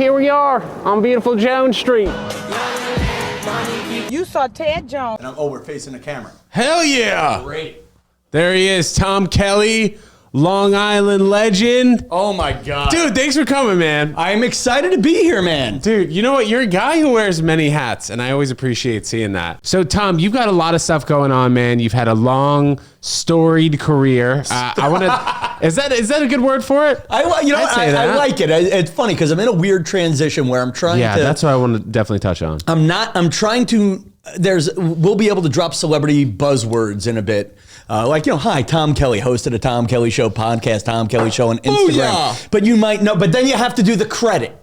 Here we are on beautiful Jones Street. You saw Ted Jones. We're facing the camera. Hell yeah. Great. There he is, Tom Kelly, Long Island legend. Oh my God. Dude, thanks for coming, man. I'm excited to be here, man. Dude, you know what? You're a guy who wears many hats, and I always appreciate seeing that. So, Tom, you've got a lot of stuff going on, man. You've had a long, storied career. I want to. Is that a good word for it? I like it. It's funny because I'm in a weird transition where I'm trying to. Yeah, that's what I want to definitely touch on. I'm trying to. We'll be able to drop celebrity buzzwords in a bit. Hi, Tom Kelly, host of the Tom Kelly Show podcast, Tom Kelly Show on Instagram. Yeah. But you might know, but then you have to do the credit.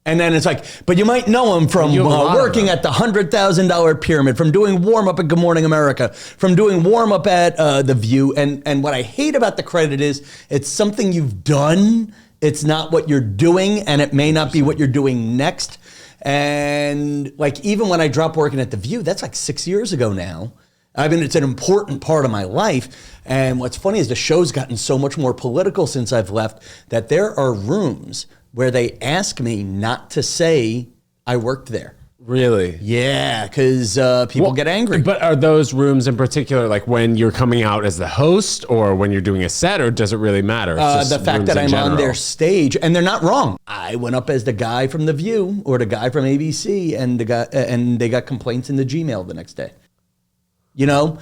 And then it's like, but you might know him from working at the $100,000 pyramid, from doing warm-up at Good Morning America, from doing warm-up at The View. And what I hate about the credit is it's something you've done. It's not what you're doing, and it may not be what you're doing next. And like, even when I dropped working at The View, that's like 6 years ago now. I mean, it's an important part of my life. And what's funny is the show's gotten so much more political since I've left that there are rooms where they ask me not to say I worked there. Really? Yeah, because people get angry. But are those rooms in particular, like when you're coming out as the host or when you're doing a set, or does it really matter? The fact that I'm on their stage, and they're not wrong. I went up as the guy from The View or the guy from ABC, and they got complaints in the Gmail the next day. You know,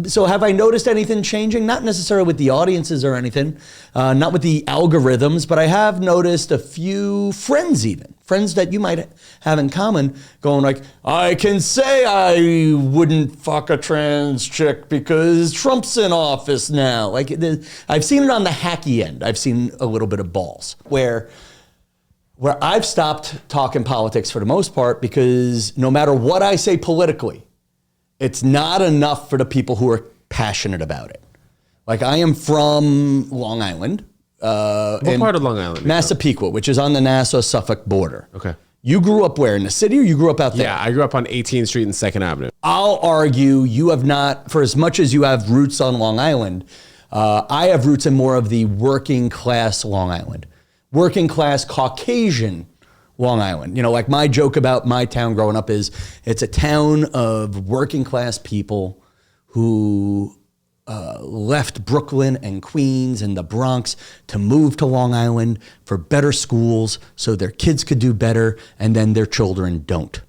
so have I noticed anything changing? Not necessarily with the audiences or anything, not with the algorithms, but I have noticed a few friends that you might have in common going like, I can say I wouldn't fuck a trans chick because Trump's in office now. Like, I've seen it on the hacky end. I've seen a little bit of balls where I've stopped talking politics for the most part because no matter what I say politically, it's not enough for the people who are passionate about it. Like, I am from Long Island. What part of Long Island? Massapequa, which is on the Nassau-Suffolk border. Okay. You grew up where? In the city, or you grew up out there? Yeah, I grew up on 18th Street and 2nd Avenue. I'll argue you have not, for as much as you have roots on Long Island, I have roots in more of the working class Long Island. Working class Caucasian Long Island. You know, like my joke about my town growing up is it's a town of working class people who left Brooklyn and Queens and the Bronx to move to Long Island for better schools so their kids could do better and then their children don't.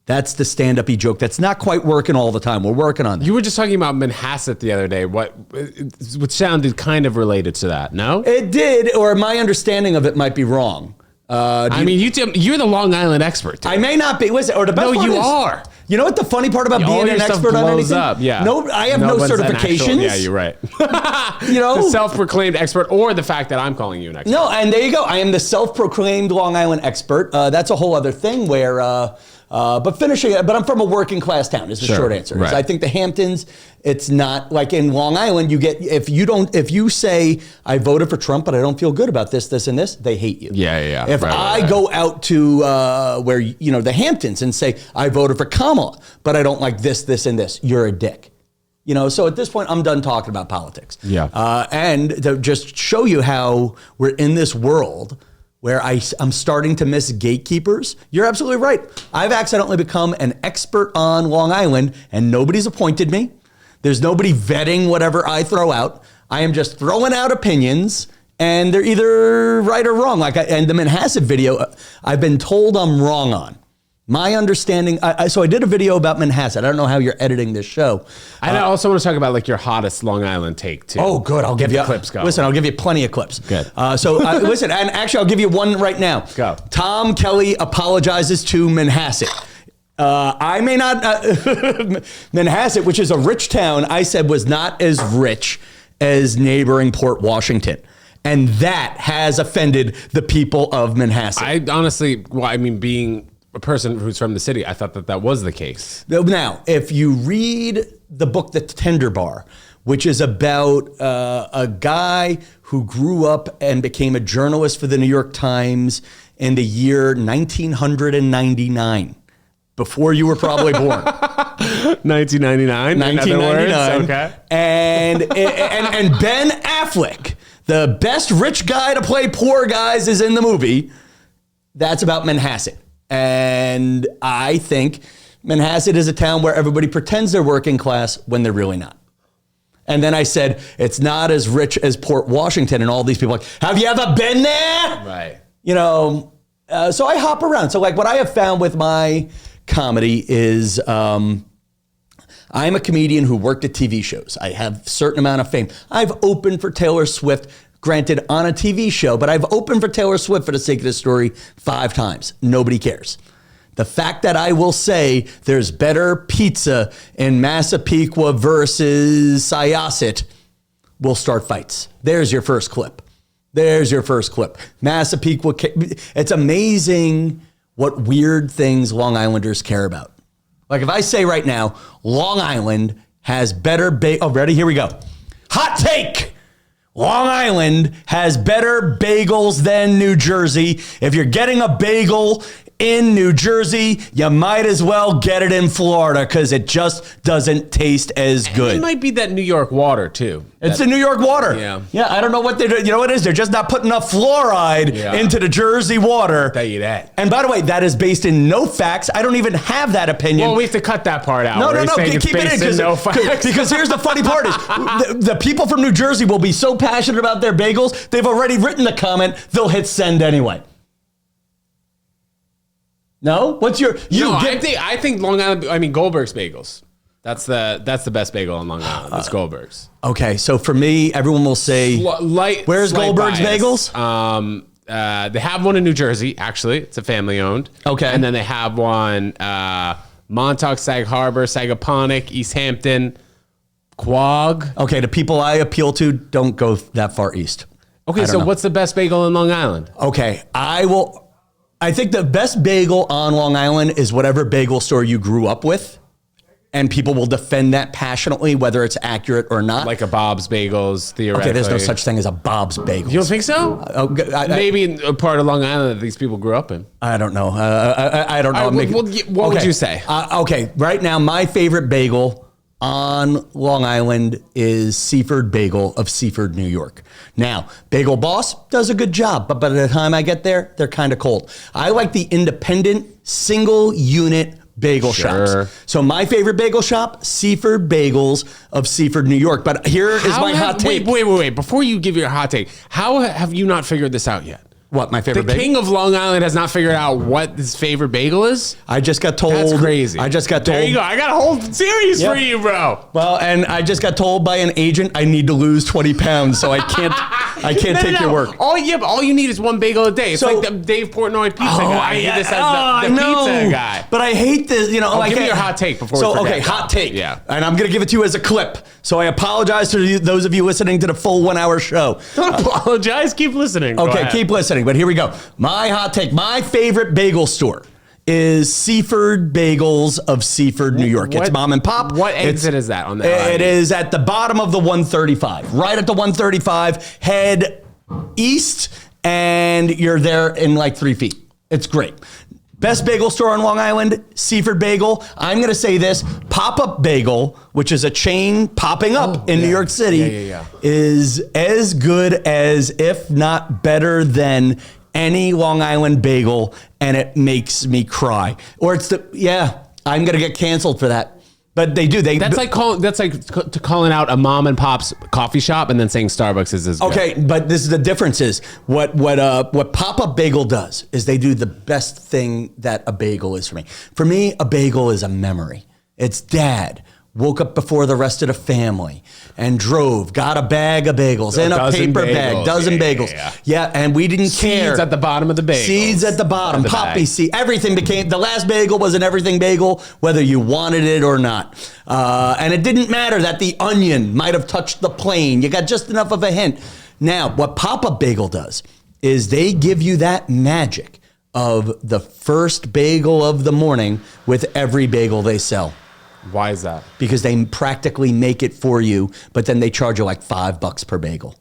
That's the stand-up-y joke that's not quite working all the time. We're working on that. You were just talking about Manhasset the other day, which sounded kind of related to that, no? It did, or my understanding of it might be wrong. You're the Long Island expert. Dude. I may not be. Listen, or the best part you is, are. You know what the funny part about being an expert on anything? Up, yeah. No, I have no certifications. Yeah, you're right. You know, the self-proclaimed expert, or the fact that I'm calling you an expert. No, and there you go. I am the self-proclaimed Long Island expert. That's a whole other thing where. But I'm from a working class town is the short answer. Right. I think the Hamptons, it's not like in Long Island, you get, if you say I voted for Trump, but I don't feel good about this, and this, they hate you. Yeah. If I go out to where, the Hamptons and say I voted for Kamala, but I don't like this, and this, you're a dick. So at this point, I'm done talking about politics. Yeah. And to just show you how we're in this world where I'm starting to miss gatekeepers. You're absolutely right. I've accidentally become an expert on Long Island and nobody's appointed me. There's nobody vetting whatever I throw out. I am just throwing out opinions and they're either right or wrong. And the Manhasset video, I've been told I'm wrong on. My understanding, so I did a video about Manhasset. I don't know how you're editing this show. I also want to talk about like your hottest Long Island take too. Oh, good. I'll give you clips going. Listen, I'll give you plenty of clips. Good. Listen, and actually, I'll give you one right now. Go. Tom Kelly apologizes to Manhasset. I may not. Manhasset, which is a rich town, I said was not as rich as neighboring Port Washington. And that has offended the people of Manhasset. I honestly, being a person who's from the city, I thought that was the case. Now, if you read the book, The Tender Bar, which is about a guy who grew up and became a journalist for the New York Times in the year 1999, before you were probably born. 1999? 1999. Okay. And Ben Affleck, the best rich guy to play poor guys, is in the movie. That's about Manhasset. And I think Manhasset is a town where everybody pretends they're working class when they're really not. And then I said, it's not as rich as Port Washington, and all these people are like, have you ever been there? Right. You know, so I hop around. So like what I have found with my comedy is I'm a comedian who worked at TV shows. I have a certain amount of fame. I've opened for Taylor Swift, granted on a TV show, but I've opened for Taylor Swift for the sake of the story 5 times. Nobody cares. The fact that I will say there's better pizza in Massapequa versus Syosset will start fights. There's your first clip. Massapequa, it's amazing what weird things Long Islanders care about. Like if I say right now, Long Island has better oh, ready? Here we go. Hot take. Long Island has better bagels than New Jersey. If you're getting a bagel in New Jersey, you might as well get it in Florida because it just doesn't taste as good. It might be that New York water too. It's the New York water. Yeah, I don't know what they're doing. You know what it is? They're just not putting enough fluoride into the Jersey water. Tell you that. And by the way, that is based in no facts. I don't even have that opinion. Well, we have to cut that part out. No. Keep it in no facts. because here's the funny part is the people from New Jersey will be so passionate about their bagels, they've already written the comment, they'll hit send anyway. No? What's your... I think Long Island... I mean, Goldberg's Bagels. That's the best bagel on Long Island. It's Goldberg's. Okay, so for me, everyone will say... Where's Goldberg's bias. Bagels? They have one in New Jersey, actually. It's a family-owned. Okay. And then they have one... Montauk, Sag Harbor, Sagaponack, East Hampton, Quogue. Okay, the people I appeal to don't go that far east. Okay, so what's the best bagel in Long Island? Okay, I think the best bagel on Long Island is whatever bagel store you grew up with. And people will defend that passionately, whether it's accurate or not. Like a Bob's Bagels, theoretically. Okay, there's no such thing as a Bob's Bagels. You don't think so? Maybe in a part of Long Island that these people grew up in. I don't know. I don't know. What would you say? Okay, right now, my favorite bagel on Long Island is Seaford Bagel of Seaford, New York. Now, Bagel Boss does a good job, but by the time I get there, they're kind of cold. I like the independent, single unit bagel shops. So my favorite bagel shop, Seaford Bagels of Seaford, New York. But here is my hot take. Wait. Before you give your hot take, how have you not figured this out yet? What, my favorite bagel? The king of Long Island has not figured out what his favorite bagel is? I just got told. That's crazy. There you go. I got a whole series for you, bro. Well, and I just got told by an agent I need to lose 20 pounds, so I can't take your work. All you need is one bagel a day. It's like the Dave Portnoy pizza guy. This has the pizza guy. But I hate this. You know, give me your hot take before we forget. Okay, hot take. Yeah. And I'm going to give it to you as a clip. So I apologize to those of you listening to the full 1 hour show. Don't apologize. Keep listening. Okay, keep listening. But here we go. My hot take. My favorite bagel store is Seaford Bagels of Seaford, New York. It's mom and pop. What exit is that on the It is at the bottom of the 135. Right at the 135. Head east, and you're there in like 3 feet. It's great. Best bagel store on Long Island, Seaford Bagel. I'm going to say this. Pop-Up Bagel, which is a chain popping up in New York City, is as good as, if not better than, any Long Island bagel, and it makes me cry. Or it's I'm going to get canceled for that. But they do. That's like calling out a mom and pop's coffee shop and then saying Starbucks is as good. Okay, but this is the difference is what Pop-Up Bagel does is they do the best thing that a bagel is for me. For me, a bagel is a memory. It's dad woke up before the rest of the family and drove, got a bag of bagels and a paper bag, dozen bagels. Yeah, and we didn't care. Seeds at the bottom of the bagel. Seeds at the bottom, poppy seed. Everything became, the last bagel was an everything bagel, whether you wanted it or not. And it didn't matter that the onion might have touched the plane. You got just enough of a hint. Now, what Pop-Up Bagel does is they give you that magic of the first bagel of the morning with every bagel they sell. Why is that? Because they practically make it for you, but then they charge you like $5 per bagel.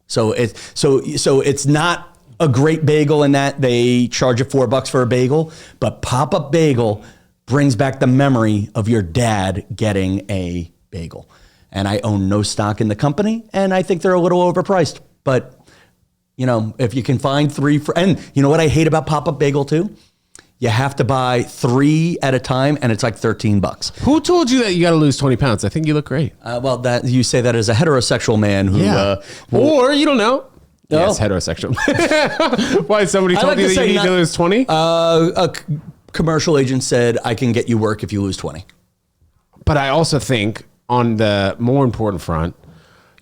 So it's not a great bagel in that they charge you $4 for a bagel, but Pop-Up Bagel brings back the memory of your dad getting a bagel. And I own no stock in the company, and I think they're a little overpriced, but You know, if you can find three, and you know what I hate about Pop-Up Bagel too? You have to buy 3 at a time, and it's like $13. Who told you that you got to lose 20 pounds? I think you look great. Well, that you say that as a heterosexual man who, or you don't know. No. Yes, heterosexual. Why, somebody told you that you need to lose 20? Commercial agent said, I can get you work if you lose 20. But I also think on the more important front,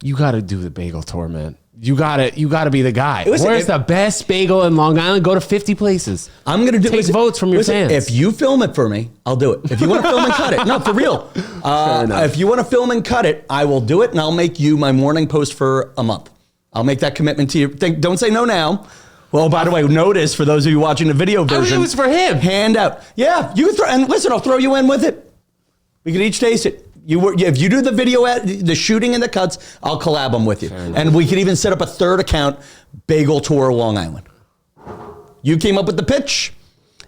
you got to do the bagel tour, man. You gotta be the guy. Listen, Where's the best bagel in Long Island? Go to 50 places. I'm gonna take votes from your fans. If you film it for me, I'll do it. If you want to film and cut it, no, for real. If you want to film and cut it, I will do it, and I'll make you my morning post for a month. I'll make that commitment to you. Don't say no now. Well, by the way, notice for those of you watching the video version, it was for him. Hand out. Yeah, you can throw, and listen, I'll throw you in with it. We can each taste it. If you do the video, the shooting and the cuts, I'll collab them with you. And we could even set up a third account, Bagel Tour Long Island. You came up with the pitch.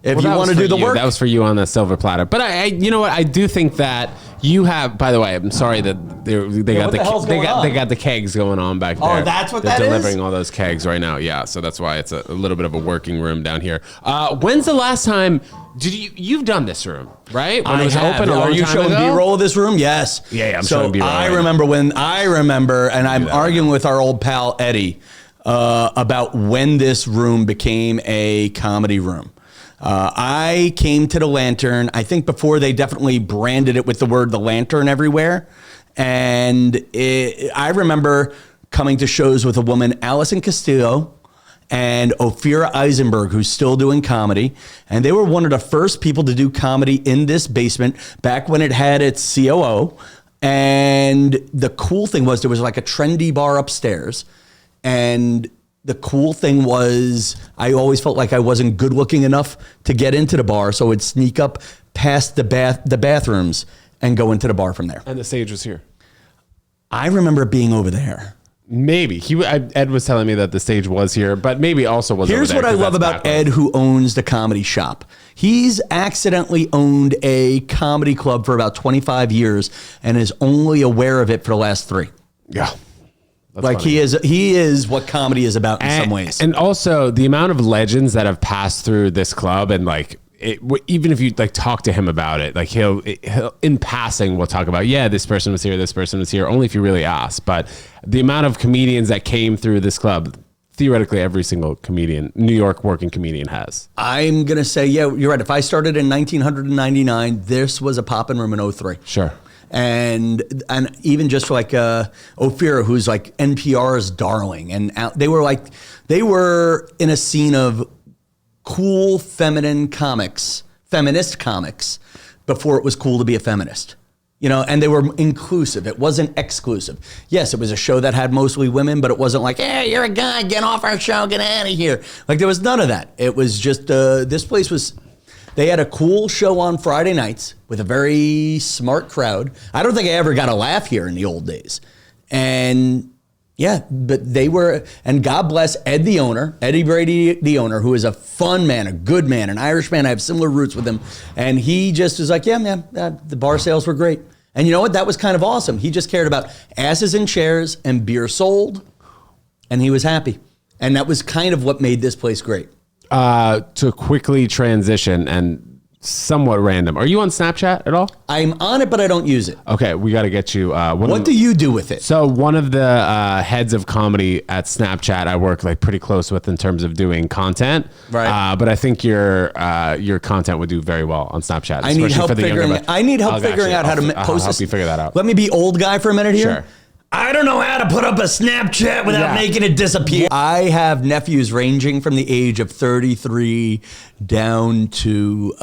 If you want to do the work. That was for you on the silver platter. But I you know what? I do think that you have, by the way, I'm sorry that they got the kegs going on back there. Oh, that's what They're that is? delivering all those kegs right now. Yeah, so that's why it's a little bit of a working room down here. When's the last time you've done this room, right? When I it was have. open a long Are you time showing ago? B-roll of this room? Yes. Yeah, I'm showing B-roll. I remember, and I'm arguing with our old pal Eddie about when this room became a comedy room. I came to the Lantern, I think before they definitely branded it with the word The Lantern everywhere. And I remember coming to shows with a woman, Allison Castillo, and Ophira Eisenberg, who's still doing comedy. And they were one of the first people to do comedy in this basement back when it had its COO. And the cool thing was there was like a trendy bar upstairs. And the cool thing was I always felt like I wasn't good looking enough to get into the bar. So I would sneak up past the bathrooms and go into the bar from there. And the stage was here. I remember being over there. Maybe. Ed was telling me that the stage was here, but maybe also was Here's over there. Here's what I love about Ed, who owns the comedy shop. He's accidentally owned a comedy club for about 25 years and is only aware of it for the last 3. Yeah. That's like funny. He is what comedy is about in some ways. And also the amount of legends that have passed through this club, and like even if you like talk to him about it, like he'll in passing we'll talk about, yeah, this person was here, only if you really ask. But the amount of comedians that came through this club, theoretically every single comedian, New York working comedian has. I'm gonna say, yeah, you're right. If I started in 1999, this was a poppin' room in 03. Sure. And even just like Ophira, who's like NPR's darling, and they were in a scene of cool feminist comics before it was cool to be a feminist, you know, and they were inclusive. It wasn't exclusive. Yes, it was a show that had mostly women, but it wasn't like, hey, you're a guy, get off our show, get out of here. Like there was none of that. It was just this place was. They had a cool show on Friday nights with a very smart crowd. I don't think I ever got a laugh here in the old days. And yeah, but they were, and God bless Ed, the owner, Eddie Brady, the owner, who is a fun man, a good man, an Irish man. I have similar roots with him. And he just was like, yeah, man, the bar sales were great. And you know what? That was kind of awesome. He just cared about asses in chairs and beer sold, and he was happy. And that was kind of what made this place great. To quickly transition and somewhat random. Are you on Snapchat at all? I'm on it, but I don't use it. Okay, we got to get you. What do you do with it? So one of the heads of comedy at Snapchat, I work like pretty close with in terms of doing content. Right. But I think your content would do very well on Snapchat. I need help figuring out how to post. I'll help you figure that out. Let me be old guy for a minute here. Sure. I don't know how to put up a Snapchat without making it disappear. I have nephews ranging from the age of 33 down to,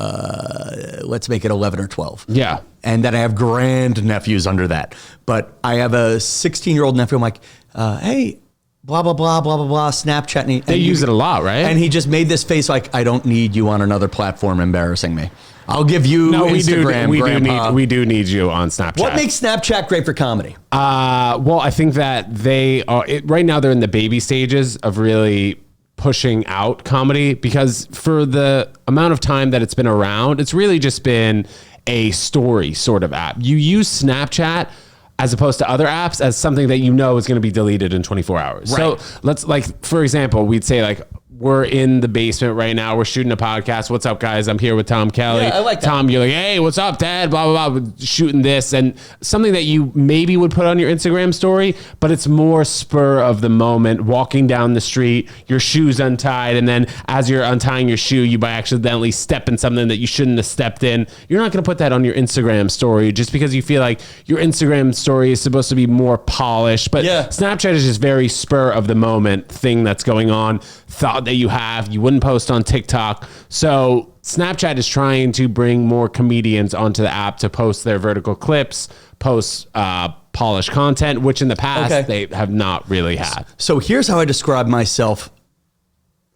let's make it 11 or 12. Yeah. And then I have grand nephews under that. But I have a 16-year-old nephew. I'm like, hey, blah, blah, blah, blah, blah, blah, Snapchat. And they use it a lot, right? And he just made this face like, I don't need you on another platform embarrassing me. I'll give you Instagram, Grandpa. We do need you on Snapchat. What makes Snapchat great for comedy? Well, I think that they are right now. They're in the baby stages of really pushing out comedy, because for the amount of time that it's been around, it's really just been a story sort of app. You use Snapchat as opposed to other apps as something that you know is going to be deleted in 24 hours. Right. So let's, like, for example, we'd say like, we're in the basement right now. We're shooting a podcast. What's up, guys? I'm here with Tom Kelly. Yeah, I like that. Tom, you're like, hey, what's up, Dad? Blah, blah, blah. Shooting this. And something that you maybe would put on your Instagram story, but it's more spur of the moment, walking down the street, your shoe's untied. And then as you're untying your shoe, you by accidentally step in something that you shouldn't have stepped in. You're not going to put that on your Instagram story just because you feel like your Instagram story is supposed to be more polished. But Snapchat is just very spur of the moment thing that's going on. Thought that you wouldn't post on TikTok. So Snapchat is trying to bring more comedians onto the app to post their vertical clips, post polished content, which in the past they have not really had. So here's how I describe myself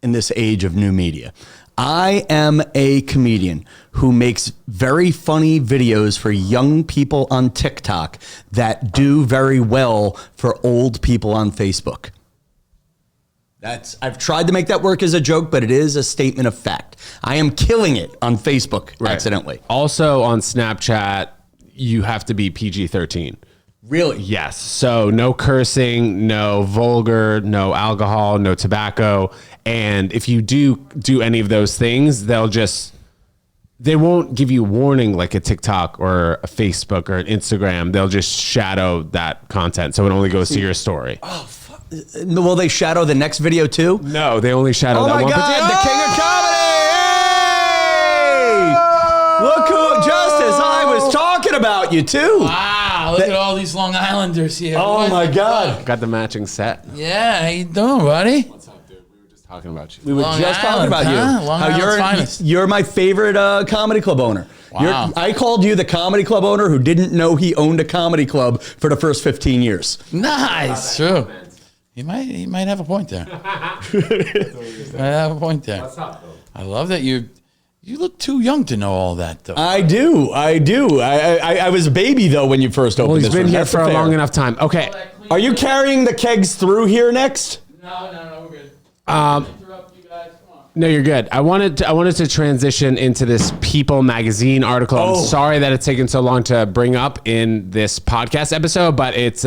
in this age of new media. I am a comedian who makes very funny videos for young people on TikTok that do very well for old people on Facebook. I've tried to make that work as a joke, but it is a statement of fact. I am killing it on Facebook accidentally. Also on Snapchat, you have to be PG-13. Really? Yes. So no cursing, no vulgar, no alcohol, no tobacco. And if you do any of those things, they won't give you warning like a TikTok or a Facebook or an Instagram. They'll just shadow that content. So it only goes to your story. Oh, fuck. Will they shadow the next video too? No, they only shadow that one. Oh my God, the king of comedy! Hey! Look who, just as I was talking about you too. Wow, look at all these Long Islanders here. Oh my God. Got the matching set. Yeah, how you doing, buddy? What's up, dude? We were just talking about you. We were Long just talking Island, about you. huh? Long Island's finest. You're my favorite comedy club owner. Wow. I called you the comedy club owner who didn't know he owned a comedy club for the first 15 years. Nice, true. He might have a point there. Might have a point there. What's up, though? I love that you look too young to know all that, though. I do. I was a baby though when you first opened Well, he's this been room. here That's for a fair. long enough time. Okay. Are you carrying the kegs through here next? No, we're good. Interrupt you guys. Come on. No, you're good. I wanted to transition into this People magazine article. Oh. I'm sorry that it's taken so long to bring up in this podcast episode, but it's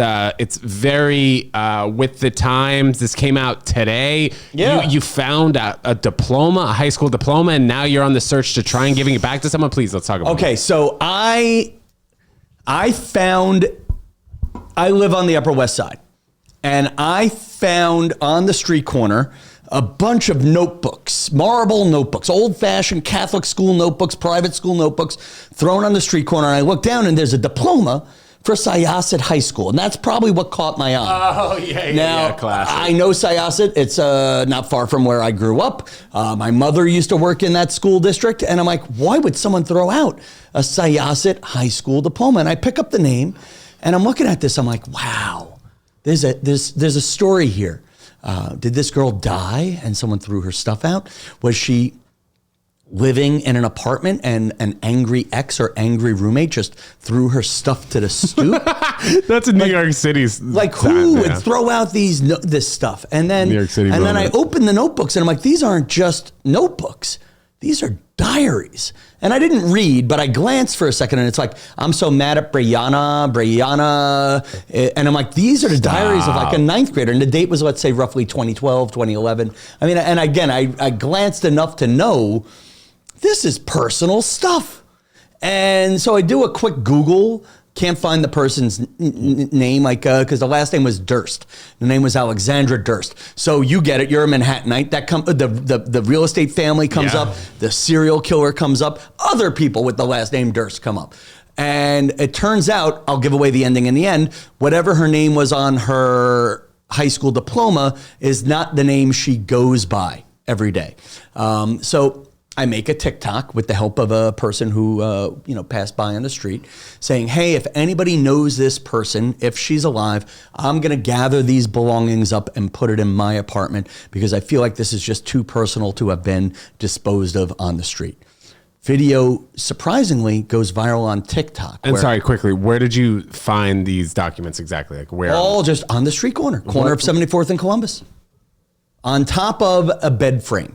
very with the times. This came out today. Yeah. You found a diploma, a high school diploma, and now you're on the search to try and giving it back to someone. Please, let's talk about it. Okay, so I live on the Upper West Side, and I found on the street corner a bunch of notebooks, marble notebooks, old-fashioned Catholic school notebooks, private school notebooks, thrown on the street corner. And I look down, and there's a diploma for Syosset High School, and that's probably what caught my eye. Oh, yeah, Now, classic. I know Syosset. It's not far from where I grew up. My mother used to work in that school district, and I'm like, why would someone throw out a Syosset High School diploma? And I pick up the name, and I'm looking at this. I'm like, wow, there's a story here. Did this girl die and someone threw her stuff out? Was she living in an apartment and an angry ex or angry roommate just threw her stuff to the stoop? That's in New York City's. Like who would throw out this stuff? And then, New York City and then I moment. open the notebooks and I'm like, these aren't just notebooks. These are diaries. And I didn't read, but I glanced for a second and it's like, I'm so mad at Brianna. And I'm like, these are the diaries of like a ninth grader. And the date was, let's say, roughly 2012, 2011. I mean, and again, I glanced enough to know this is personal stuff. And so I do a quick Google. Can't find the person's name, like, because the last name was Durst. The name was Alexandra Durst. So you get it. You're a Manhattanite. The real estate family comes up. The serial killer comes up. Other people with the last name Durst come up. And it turns out, I'll give away the ending in the end, whatever her name was on her high school diploma is not the name she goes by every day. So I make a TikTok with the help of a person who, passed by on the street saying, hey, if anybody knows this person, if she's alive, I'm going to gather these belongings up and put it in my apartment because I feel like this is just too personal to have been disposed of on the street. Video, surprisingly, goes viral on TikTok. And sorry, quickly, where did you find these documents exactly? Like where? All just on the street corner of 74th and Columbus, on top of a bed frame.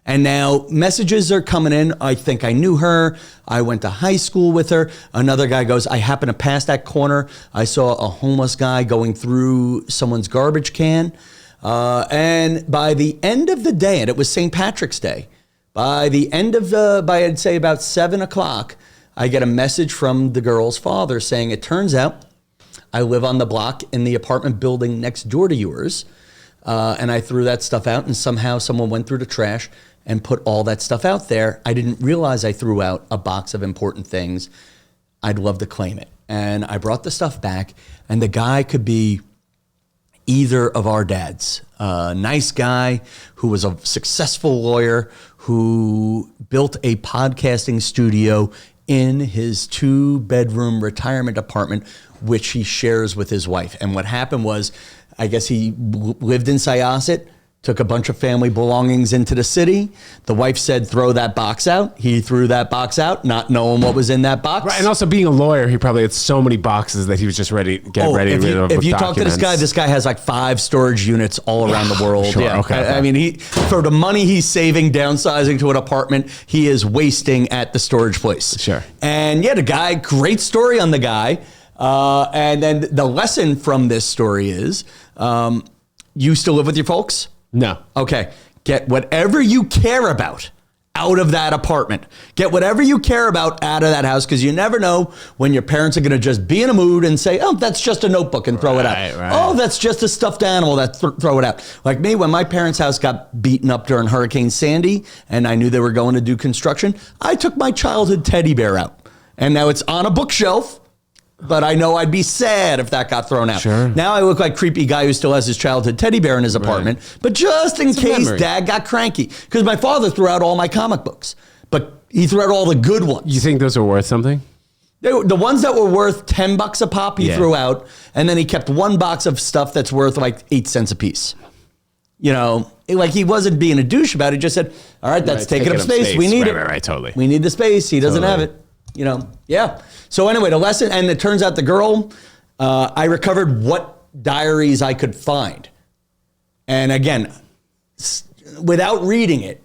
And now messages are coming in. I think I knew her. I went to high school with her. Another guy goes, I happened to pass that corner. I saw a homeless guy going through someone's garbage can. And by the end of the day, and it was St. Patrick's Day, by I'd say about 7 o'clock, I get a message from the girl's father saying, it turns out I live on the block in the apartment building next door to yours. And I threw that stuff out, and somehow someone went through the trash and put all that stuff out there. I didn't realize I threw out a box of important things. I'd love to claim it. And I brought the stuff back, and the guy could be either of our dads. A nice guy who was a successful lawyer who built a podcasting studio in his 2-bedroom retirement apartment, which he shares with his wife. And what happened was, I guess he lived in Syosset, took a bunch of family belongings into the city. The wife said, throw that box out. He threw that box out, not knowing what was in that box. Right, and also being a lawyer, he probably had so many boxes that he was just ready to get ready. If you talk to this guy has like 5 storage units all around the world. Sure, yeah. okay. I mean, for the money he's saving, downsizing to an apartment, he is wasting at the storage place. Sure. And yeah, the guy, great story on the guy. And then the lesson from this story is, you still live with your folks? No. Okay. Get whatever you care about out of that apartment. Get whatever you care about out of that house, because you never know when your parents are going to just be in a mood and say, oh, that's just a notebook, and throw it out. Right. Oh, that's just a stuffed animal, throw it out. Like me, when my parents' house got beaten up during Hurricane Sandy and I knew they were going to do construction, I took my childhood teddy bear out. And now it's on a bookshelf. But I know I'd be sad if that got thrown out. Sure. Now I look like creepy guy who still has his childhood teddy bear in his apartment. Right. But just in case Dad got cranky. Because my father threw out all my comic books. But he threw out all the good ones. You think those are worth something? The ones that were worth $10 a pop, he threw out. And then he kept 1 box of stuff that's worth like 8 cents a piece. You know, like he wasn't being a douche about it. He just said, all right, that's taking up space. We need it. Right, totally. We need the space. He doesn't have it. You know, yeah. So anyway, the lesson, and it turns out the girl, I recovered what diaries I could find. And again, without reading it,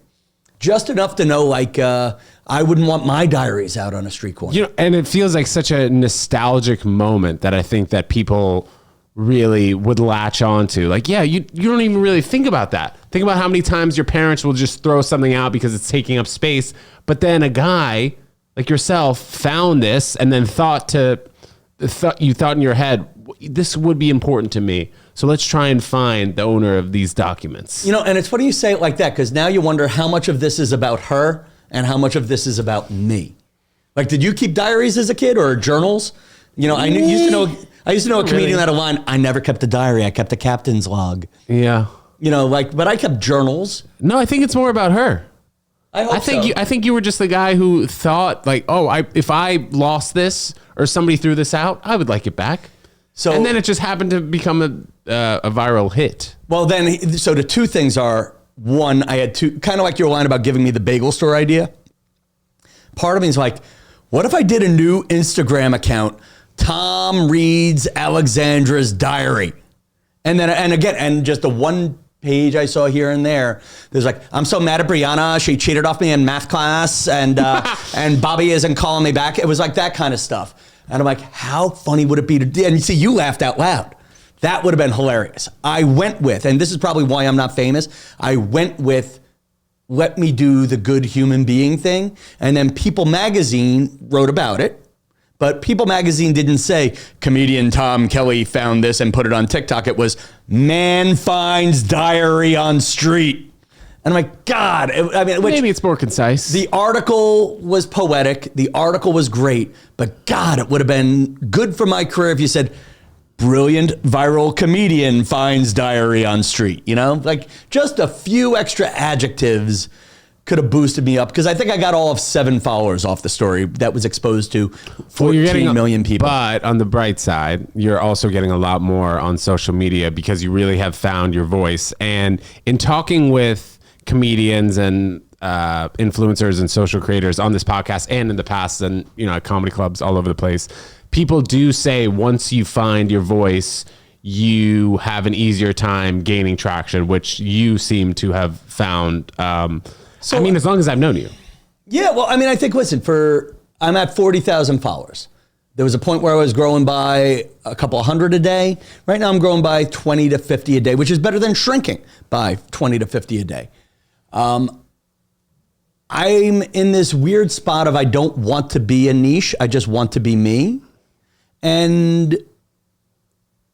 just enough to know, like, I wouldn't want my diaries out on a street corner. You know, and it feels like such a nostalgic moment that I think that people really would latch on to. Like, yeah, you don't even really think about that. Think about how many times your parents will just throw something out because it's taking up space. But then a guy like yourself found this and then thought in your head, this would be important to me. So let's try and find the owner of these documents. You know, and it's funny you say it like that, because now you wonder how much of this is about her and how much of this is about me. Like, did you keep diaries as a kid or journals? You know, I used to know a comedian that had a line, I never kept a diary, I kept a captain's log. Yeah. You know, like, but I kept journals. No, I think it's more about her. I think you were just the guy who thought like, oh, if I lost this or somebody threw this out, I would like it back. So, and then it just happened to become a viral hit. Well, then, so the 2 things are, one, I had 2, kind of like your line about giving me the bagel store idea. Part of me is like, what if I did a new Instagram account, Tom reads Alexandra's diary, and again, just the 1 page I saw here and there. There's like, I'm so mad at Brianna. She cheated off me in math class, and and Bobby isn't calling me back. It was like that kind of stuff. And I'm like, how funny would it be to? And you see, you laughed out loud. That would have been hilarious. I went with, and this is probably why I'm not famous. I went with, let me do the good human being thing. And then People Magazine wrote about it. But People Magazine didn't say, comedian Tom Kelly found this and put it on TikTok. It was, man finds diary on street. And I'm like, God. Maybe it's more concise. The article was poetic. The article was great. But God, it would have been good for my career if you said, brilliant viral comedian finds diary on street. You know, like just a few extra adjectives could have boosted me up, because I think I got all of 7 followers off the story that was exposed to 14 million people. But on the bright side, you're also getting a lot more on social media because you really have found your voice. And in talking with comedians and influencers and social creators on this podcast and in the past, and at comedy clubs all over the place, people do say once you find your voice, you have an easier time gaining traction, which you seem to have found. So, I mean, as long as I've known you. yeah, well, I mean, I think, listen, I'm at 40,000 followers. There was a point where I was growing by a couple hundred a day. Right now I'm growing by 20 to 50 a day, which is better than shrinking by 20 to 50 a day. I'm in this weird spot of I don't want to be a niche. I just want to be me. And,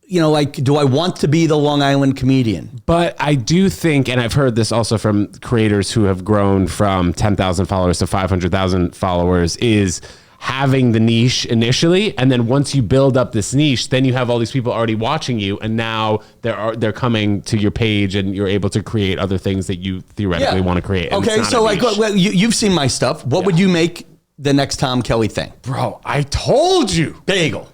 you know, like, do I want to be the Long Island comedian? But I do think, and I've heard this also from creators who have grown from 10,000 followers to 500,000 followers, is having the niche initially, and then once you build up this niche, then you have all these people already watching you, and now they're coming to your page, and you're able to create other things that you theoretically want to create. And Okay, so like, well, you've seen my stuff. What would you make the next Tom Kelly thing? bro, I told you, Bagel.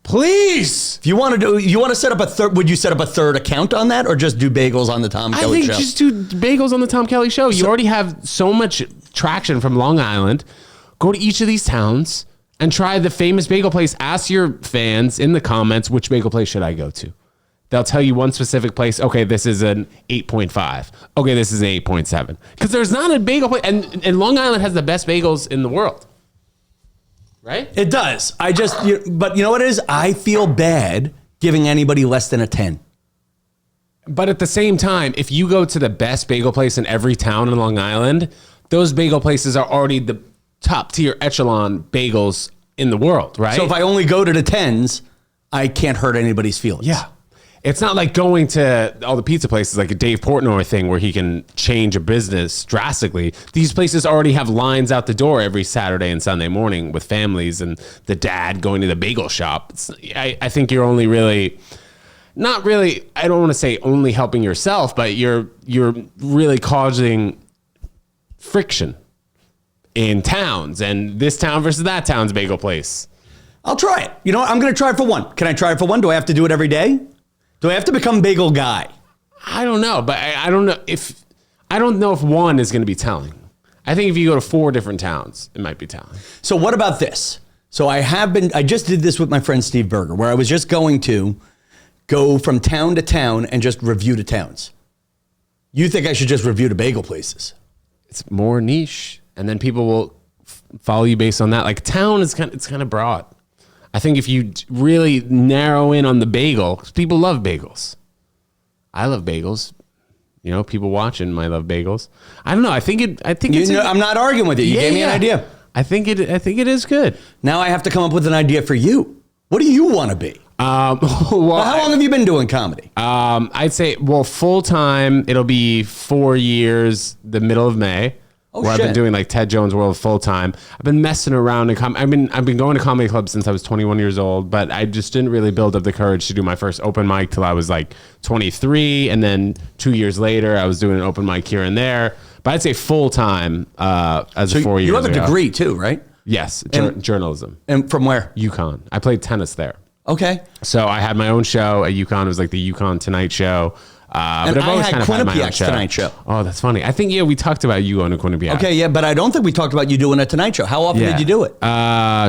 please. If you want to set up a third, would you set up a third account on that, or just do bagels on the Tom I Kelly think show? just do bagels on the Tom Kelly show. You already have so much traction from Long Island. Go to each of these towns and try the famous bagel place. Ask your fans in the comments, which bagel place should I go to? They'll tell you one specific place. Okay, this is an 8.5. Okay, this is an 8.7. Because there's not a bagel place. And Long Island has the best bagels in the world. Right? It does. But you know what it is? I feel bad giving anybody less than a 10. But at the same time, if you go to the best bagel place in every town in Long Island, those bagel places are already the top tier echelon bagels in the world, right? So if I only go to the 10s, I can't hurt anybody's feelings. Yeah. It's not like going to all the pizza places like a Dave Portnoy thing where he can change a business drastically. These places already have lines out the door every Saturday and Sunday morning with families and the dad going to the bagel shop. I think you're only really, not really, I don't want to say only helping yourself, but you're really causing friction in towns, and this town versus that town's bagel place. I'll try it. You know what? I'm going to try it for one. Can I try it for one? Do I have to do it every day? Do I have to become bagel guy? I don't know, but I don't know if one is going to be telling. I think if you go to 4 different towns, it might be telling. So what about this? So I just did this with my friend Steve Berger, where I was just going to go from town to town and just review the towns. You think I should just review the bagel places? It's more niche, and then people will follow you based on that. Like town is kind of broad. I think if you really narrow in on the bagel, 'cause people love bagels. I love bagels. You know, people watching might love bagels. I don't know. I'm not arguing with you. You gave me an idea. I think it is good. Now I have to come up with an idea for you. What do you want to be? Well, How long have you been doing comedy? I'd say, full time, it'll be 4 years, the middle of May. Where I've been doing like Ted Jones World full time. I've been messing around I've been going to comedy clubs since I was 21 years old, but I just didn't really build up the courage to do my first open mic till I was like 23, and then 2 years later I was doing an open mic here and there. But I'd say full time as 4 years. You have a ago. degree too, right? Yes, journalism. And from where? UConn. I played tennis there. Okay. So I had my own show at UConn. It was like the UConn Tonight Show. And I've always I had Quinnipiac's Tonight Show. Oh, that's funny. I think, we talked about you on a Quinnipiac. Okay, yeah, but I don't think we talked about you doing a Tonight Show. How often did you do it?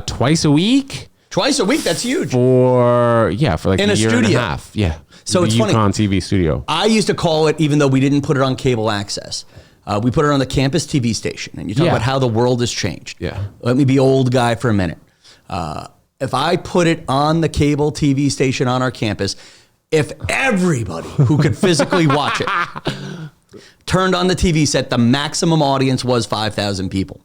Twice a week. Twice a week? That's huge. For like in a year studio. and a half. Yeah. So the it's UConn funny. TV studio. I used to call it, even though we didn't put it on cable access, we put it on the campus TV station. And you talk about how the world has changed. Yeah. Let me be old guy for a minute. If I put it on the cable TV station on our campus, if everybody who could physically watch it turned on the TV set, the maximum audience was 5,000 people.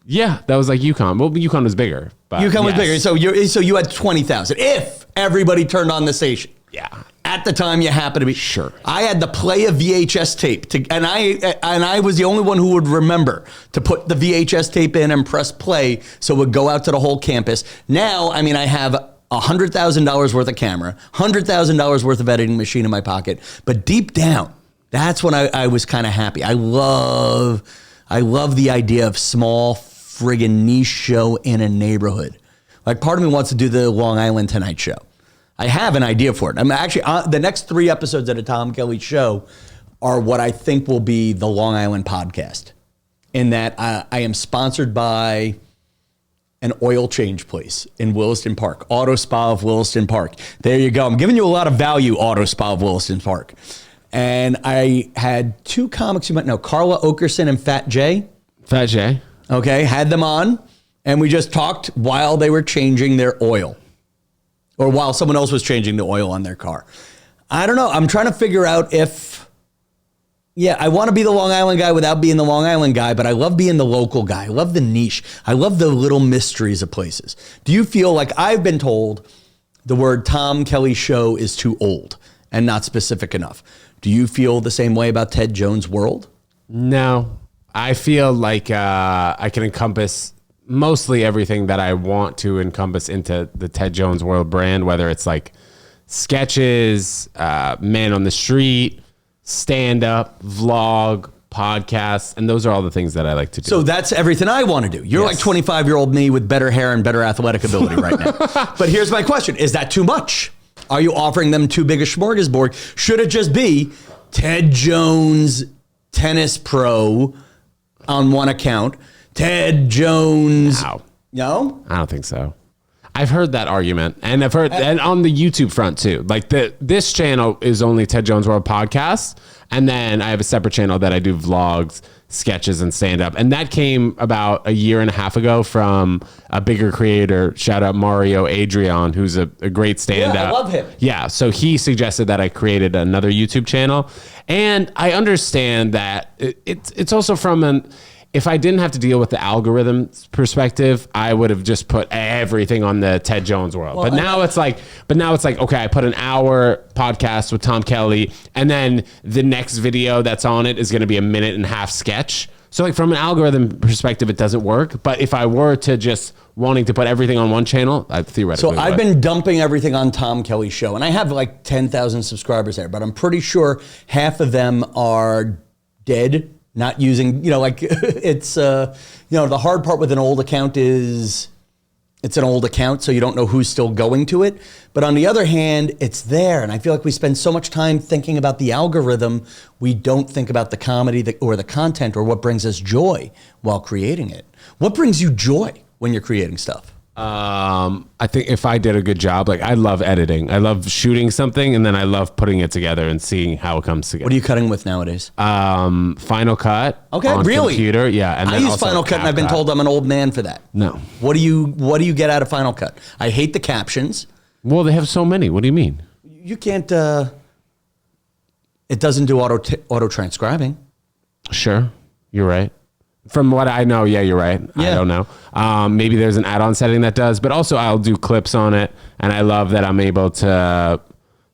Yeah, that was like UConn. Well, UConn was bigger. But UConn was bigger. So you had 20,000. If everybody turned on the station. Yeah. At the time you happened to be. Sure. I had to play a VHS tape and I was the only one who would remember to put the VHS tape in and press play so it would go out to the whole campus. Now, I have $100,000 worth of camera, $100,000 worth of editing machine in my pocket. But deep down, that's when I was kind of happy. I love the idea of small friggin' niche show in a neighborhood. Like part of me wants to do the Long Island Tonight Show. I have an idea for it. I'm actually the next 3 episodes of the Tom Kelly Show are what I think will be the Long Island podcast. In that I am sponsored by an oil change place in Williston Park, Auto Spa of Williston Park. There you go. I'm giving you a lot of value, Auto Spa of Williston Park. And I had two comics you might know, Carla Okerson and Fat J. Fat J. Okay, had them on, and we just talked while they were changing their oil, or while someone else was changing the oil on their car. I don't know. I'm trying to figure out if, I want to be the Long Island guy without being the Long Island guy, but I love being the local guy. I love the niche. I love the little mysteries of places. Do you feel like I've been told the word Tom Kelly Show is too old and not specific enough? Do you feel the same way about Ted Jones' World? No, I feel like I can encompass mostly everything that I want to encompass into the Ted Jones World brand, whether it's like sketches, man on the street, stand-up, vlog, podcasts, and those are all the things that I like to do. So that's everything I want to do. You're like 25-year-old me with better hair and better athletic ability right now. But here's my question. Is that too much? Are you offering them too big a smorgasbord? Should it just be Ted Jones Tennis Pro on one account, Ted Jones? No? I don't think so. I've heard that argument, and I've heard and on the YouTube front too. Like this channel is only Ted Jones World Podcast, and then I have a separate channel that I do vlogs, sketches, and stand up. And that came about a year and a half ago from a bigger creator. Shout out Mario Adrian, who's a great stand up. Yeah, I love him. Yeah, so he suggested that I created another YouTube channel, and I understand that it's also from if I didn't have to deal with the algorithm perspective, I would have just put everything on the Ted Jones World. But now it's like, okay, I put an hour podcast with Tom Kelly, and then the next video that's on it is going to be a minute and a half sketch. So like from an algorithm perspective, it doesn't work. But if I were to just wanting to put everything on one channel, I theoretically So I've been dumping everything on Tom Kelly's show, and I have like 10,000 subscribers there, but I'm pretty sure half of them are dead. Not using, it's, the hard part with an old account is it's an old account, so you don't know who's still going to it. But on the other hand, it's there. And I feel like we spend so much time thinking about the algorithm, we don't think about the comedy or the content or what brings us joy while creating it. What brings you joy when you're creating stuff? I think if I did a good job, like I love editing. I love shooting something, and then I love putting it together and seeing how it comes together. What are you cutting with nowadays? Final Cut. Okay, on really? Computer, yeah. And I then use also Final Cut, and I've been told I'm an old man for that. No. What do you get out of Final Cut? I hate the captions. Well, they have so many. What do you mean? You can't. It doesn't do auto transcribing. Sure, you're right. From what I know, yeah, you're right. Yeah. I don't know. Maybe there's an add-on setting that does, but also I'll do clips on it, and I love that I'm able to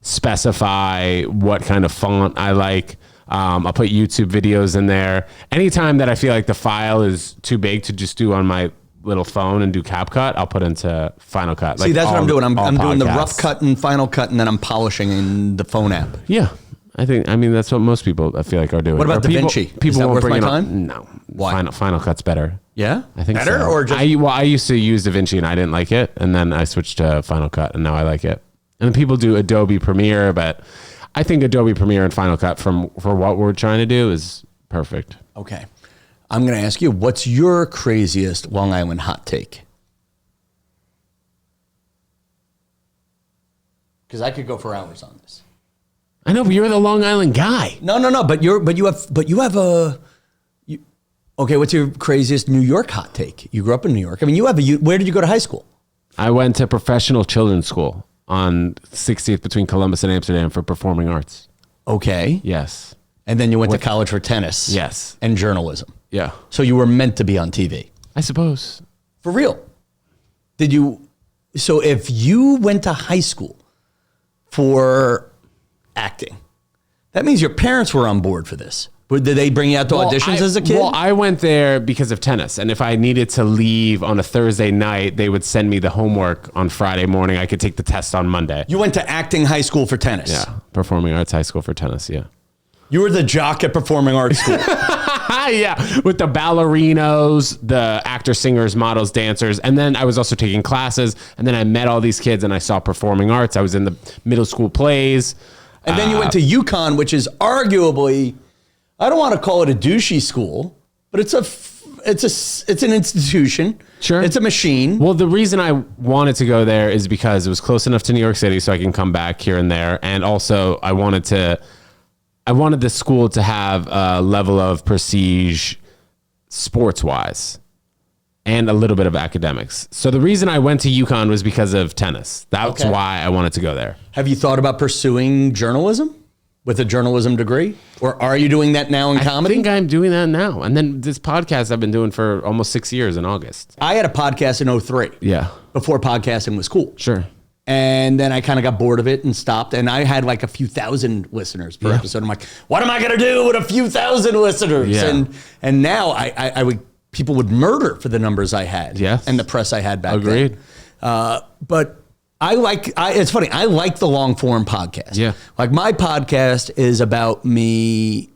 specify what kind of font I like. I'll put YouTube videos in there. Anytime that I feel like the file is too big to just do on my little phone and do CapCut, I'll put into Final Cut. See, that's what I'm doing. I'm doing the rough cut and Final Cut, and then I'm polishing in the phone app. Yeah. I mean, that's what most people I feel like are doing. What about DaVinci? People Is that won't worth bring my it up. time? No. Why? Final Cut's better. Yeah? I think better so. Or just... I used to use DaVinci and I didn't like it, and then I switched to Final Cut, and now I like it. And people do Adobe Premiere, but I think Adobe Premiere and Final Cut for what we're trying to do is perfect. Okay. I'm going to ask you, what's your craziest Long Island hot take? Because I could go for hours on this. I know, but you're the Long Island guy. No. But you have a. Okay, what's your craziest New York hot take? You grew up in New York. I mean, where did you go to high school? I went to professional children's school on 60th between Columbus and Amsterdam for performing arts. Okay. Yes. And then you went to college for tennis. Yes. And journalism. Yeah. So you were meant to be on TV. I suppose. For real. Did you? So if you went to high school for acting, that means your parents were on board for this. Did they bring you out to auditions as a kid? Well, I went there because of tennis. And if I needed to leave on a Thursday night, they would send me the homework on Friday morning. I could take the test on Monday. You went to acting high school for tennis? Yeah. Performing arts high school for tennis, yeah. You were the jock at performing arts school? Yeah, with the ballerinos, the actors, singers, models, dancers. And then I was also taking classes. And then I met all these kids and I saw performing arts. I was in the middle school plays. And then you went to UConn, which is arguably, I don't want to call it a douchey school, but it's an institution. Sure. It's a machine. Well, the reason I wanted to go there is because it was close enough to New York City so I can come back here and there. And also I wanted to I wanted the school to have a level of prestige sports-wise and a little bit of academics. So the reason I went to UConn was because of tennis. That's why I wanted to go there. Have you thought about pursuing journalism with a journalism degree? Or are you doing that now in comedy? I think I'm doing that now. And then this podcast I've been doing for almost 6 years in August. I had a podcast in 2003. Yeah. Before podcasting was cool. Sure. And then I kind of got bored of it and stopped. And I had like a few thousand listeners per episode. I'm like, what am I going to do with a few thousand listeners? Yeah. And now I would, people would murder for the numbers I had. Yes. And the press I had back Agreed. then. But it's funny. I like the long form podcast. Yeah. Like my podcast is about me.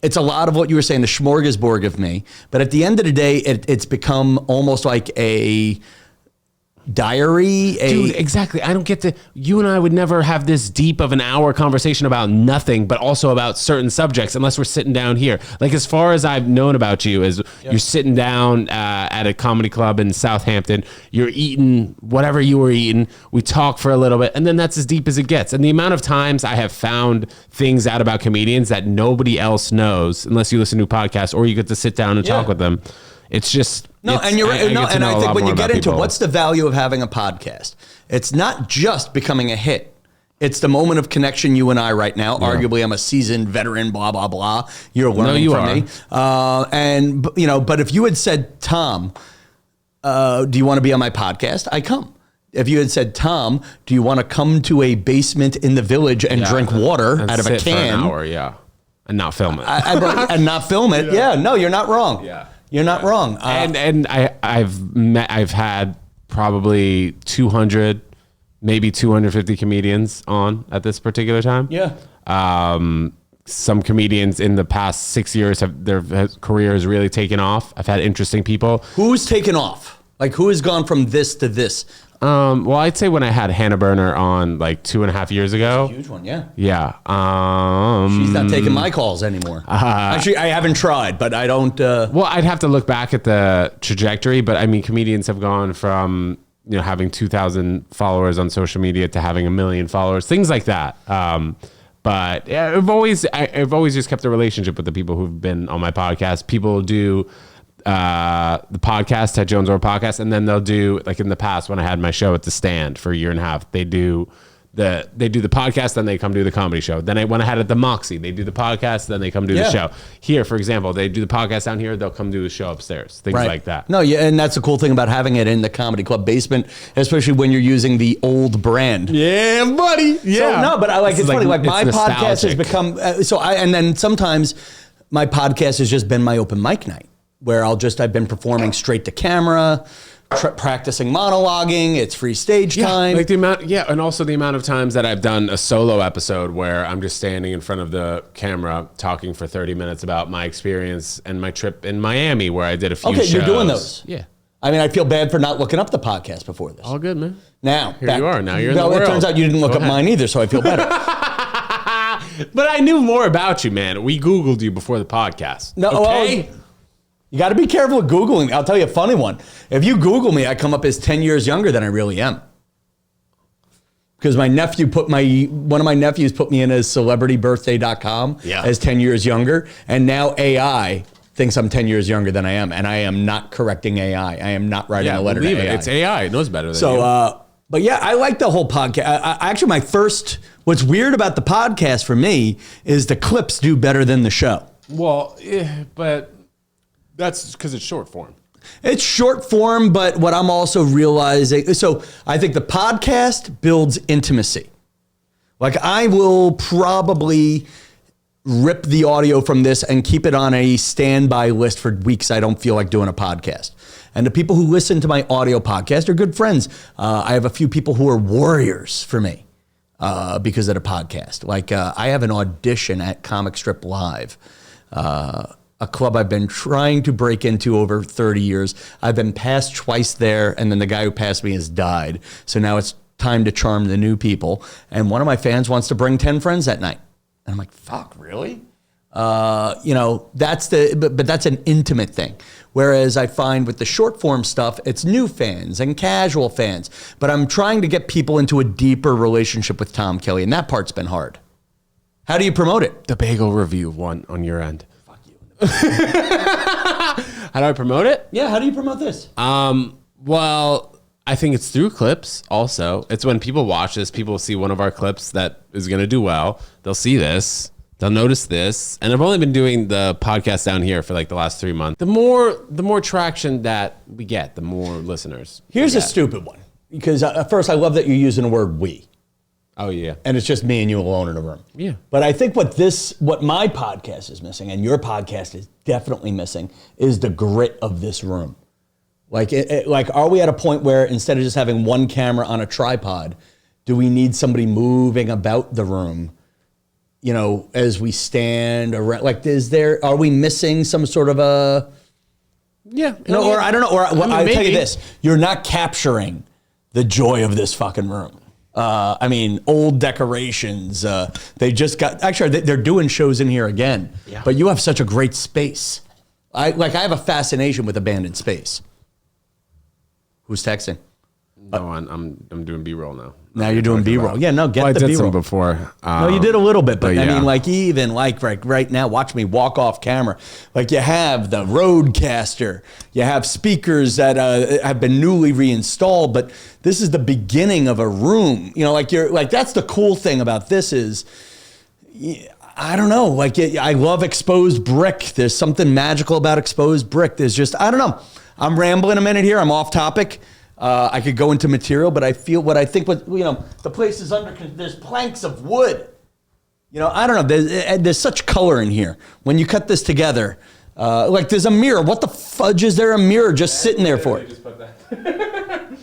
It's a lot of what you were saying, the smorgasbord of me. But at the end of the day, it's become almost like a diary. Dude, exactly. I don't get to, you and I would never have this deep of an hour conversation about nothing, but also about certain subjects unless we're sitting down here. Like as far as I've known about you is you're sitting down at a comedy club in Southampton, you're eating whatever you were eating. We talk for a little bit and then that's as deep as it gets. And the amount of times I have found things out about comedians that nobody else knows unless you listen to podcasts or you get to sit down and talk with them. It's just... No, and you're right. No, and I think when you get into what's the value of having a podcast, it's not just becoming a hit. It's the moment of connection you and I right now. Yeah. Arguably, I'm a seasoned veteran, blah, blah, blah. You're learning from me. And, you know, but if you had said, Tom, do you want to be on my podcast? I come. If you had said, Tom, do you want to come to a basement in the village and drink water out of a can? For an hour, and not film it. And not film it. Yeah, no, you're not wrong. Yeah. You're not wrong. And I've had probably 200, maybe 250 comedians on at this particular time. Yeah. Some comedians in the past 6 years their careers really taken off. I've had interesting people. Who's taken off? Like who has gone from this to this? Well, I'd say when I had Hannah Berner on like 2.5 years ago. Huge one, yeah. Yeah. She's not taking my calls anymore. Actually, I haven't tried, but I don't. Well, I'd have to look back at the trajectory, but I mean, comedians have gone from having 2,000 followers on social media to having 1 million followers, things like that. But yeah, I've always just kept a relationship with the people who've been on my podcast. People do the podcast at Jones Or Podcast, and then they'll do, like in the past when I had my show at the Stand for a year and a half, they do the podcast, then they come do the comedy show. Then when I had it at the Moxie, they do the podcast, then they come do the show. Here, for example, they do the podcast down here, they'll come do the show upstairs, things like that. No, yeah, and that's the cool thing about having it in the comedy club basement, especially when you're using the old brand. Yeah, buddy. Yeah. So, no, but it's funny. Like my podcast has become and then sometimes my podcast has just been my open mic night, where I've been performing straight to camera, practicing monologuing. It's free stage time. Like and also the amount of times that I've done a solo episode where I'm just standing in front of the camera talking for 30 minutes about my experience and my trip in Miami where I did a few shows. You're doing those. Yeah. I mean, I feel bad for not looking up the podcast before this. All good, man. Now, here you are. Now you're in the world. It turns out you didn't look up mine either, so I feel better. But I knew more about you, man. We Googled you before the podcast. No, okay? You got to be careful with Googling. I'll tell you a funny one. If you Google me, I come up as 10 years younger than I really am. Because one of my nephews put me in as celebritybirthday.com as 10 years younger. And now AI thinks I'm 10 years younger than I am. And I am not correcting AI. I am not writing a letter to AI. It's AI. It knows better than you. But yeah, I like the whole podcast. Actually, what's weird about the podcast for me is the clips do better than the show. Well, but that's because it's short form. It's short form, but what I'm also realizing, so I think the podcast builds intimacy. Like I will probably rip the audio from this and keep it on a standby list for weeks I don't feel like doing a podcast. And the people who listen to my audio podcast are good friends. I have a few people who are warriors for me because of the podcast. Like I have an audition at Comic Strip Live, a club I've been trying to break into over 30 years. I've been passed twice there, and then the guy who passed me has died. So now it's time to charm the new people. And one of my fans wants to bring 10 friends that night. And I'm like, fuck, really? That's but that's an intimate thing. Whereas I find with the short form stuff, it's new fans and casual fans. But I'm trying to get people into a deeper relationship with Tom Kelly, and that part's been hard. How do you promote it? The Bagel review one on your end. Fuck you. How do I promote it? Yeah, how do you promote this? Well, I think it's through clips also. It's when people watch this, people see one of our clips that is going to do well. They'll see this. They'll notice this. And I've only been doing the podcast down here for like the last 3 months. The more traction that we get, the more listeners. Here's a stupid one. Because first, I love that you're using the word we. Oh, yeah. And it's just me and you alone in a room. Yeah. But I think what my podcast is missing, and your podcast is definitely missing, is the grit of this room. Like, are we at a point where instead of just having one camera on a tripod, do we need somebody moving about the room, as we stand around? Like, are we missing some sort of a... Yeah. Or I don't know. Or I'll tell maybe. you this. You're not capturing the joy of this fucking room. Old decorations. They just they're doing shows in here again. Yeah. But you have such a great space. I have a fascination with abandoned space. Who's texting? No, I'm doing B-roll now. Now you're doing B-roll. Yeah, no, I the did B-roll. some before. No, you did a little bit, but yeah. even right now, watch me walk off camera. Like you have the Rodecaster, you have speakers that have been newly reinstalled, but this is the beginning of a room. That's the cool thing about this is, I don't know, I love exposed brick. There's something magical about exposed brick. There's just, I don't know. I'm rambling a minute here. I'm off topic. I could go into material, but I think the place is there's planks of wood. I don't know. There's such color in here. When you cut this together, there's a mirror. What the fudge is there a mirror just sitting there for?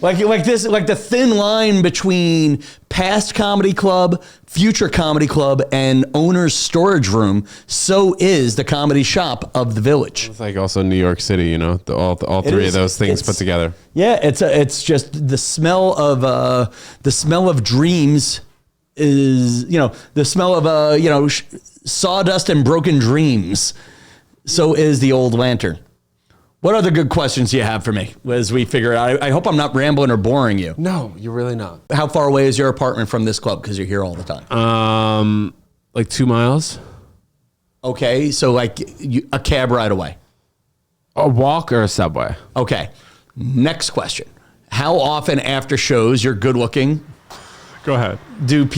like the thin line between past comedy club, future comedy club, and owner's storage room. So is the comedy shop of the Village. It's like also New York City, all three of those things put together. Yeah, it's just the smell of dreams is, the smell of sawdust and broken dreams. So is the old lantern. What other good questions do you have for me as we figure it out? I hope I'm not rambling or boring you. No, you're really not. How far away is your apartment from this club? Because you're here all the time. Like 2 miles. Okay, so a cab ride away. A walk or a subway? Okay, next question. How often after shows, you're good looking, Go ahead. do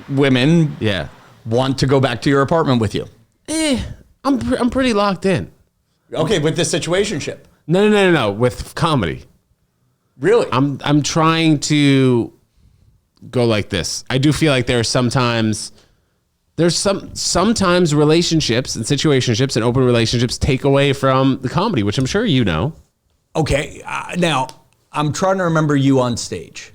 women, want to go back to your apartment with you? I'm pretty locked in. Okay, with this situationship. No. With comedy. Really? I'm trying to go like this. I do feel like sometimes relationships and situationships and open relationships take away from the comedy, which I'm sure you know. Okay, now I'm trying to remember you on stage.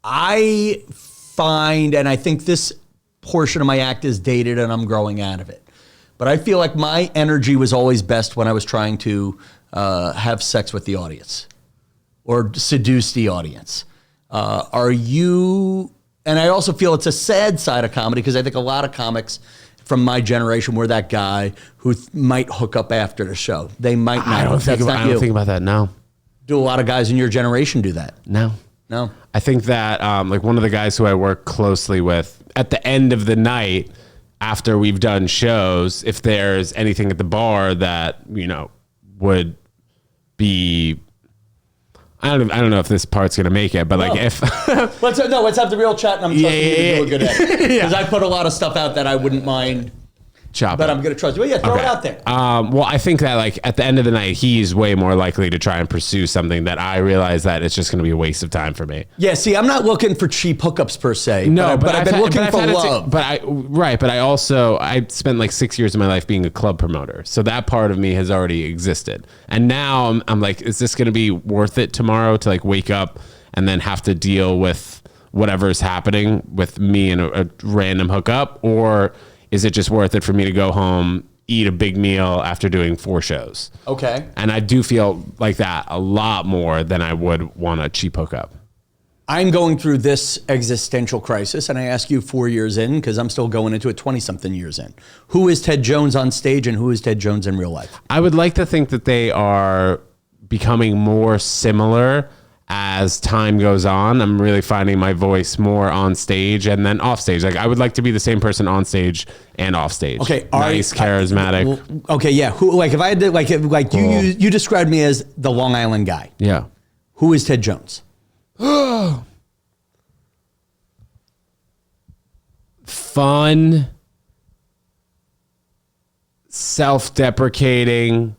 I find, and I think this portion of my act is dated and I'm growing out of it, but I feel like my energy was always best when I was trying to have sex with the audience or seduce the audience. Are you, and I also feel it's a sad side of comedy because I think a lot of comics from my generation were that guy who might hook up after the show. They might not. I don't think about that. No. Do a lot of guys in your generation do that? No. I think that one of the guys who I work closely with at the end of the night, after we've done shows, if there's anything at the bar that, would be, I don't know if this part's going to make it, but if let's have the real chat and I'm trusting you to do a good edit. Because I put a lot of stuff out that I wouldn't mind. But I'm going to trust you. Well, throw it out there. Well, I think that at the end of the night, he's way more likely to try and pursue something that I realize that it's just going to be a waste of time for me. Yeah, see, I'm not looking for cheap hookups per se. No, but I've been looking for love. But I spent 6 years of my life being a club promoter. So that part of me has already existed. And now I'm like, is this going to be worth it tomorrow to wake up and then have to deal with whatever's happening with me and a random hookup? Or is it just worth it for me to go home, eat a big meal after doing 4 shows? Okay. And I do feel like that a lot more than I would want a cheap hookup. I'm going through this existential crisis, and I ask you 4 years in, because I'm still going into it 20-something years in. Who is Ted Jones on stage, and who is Ted Jones in real life? I would like to think that they are becoming more similar as time goes on, I'm really finding my voice more on stage and then off stage. Like I would like to be the same person on stage and off stage. Okay, nice, charismatic. Okay, yeah. Who, like, if I had to, like, you described me as the Long Island guy. Yeah. Who is Ted Jones? Fun, self-deprecating,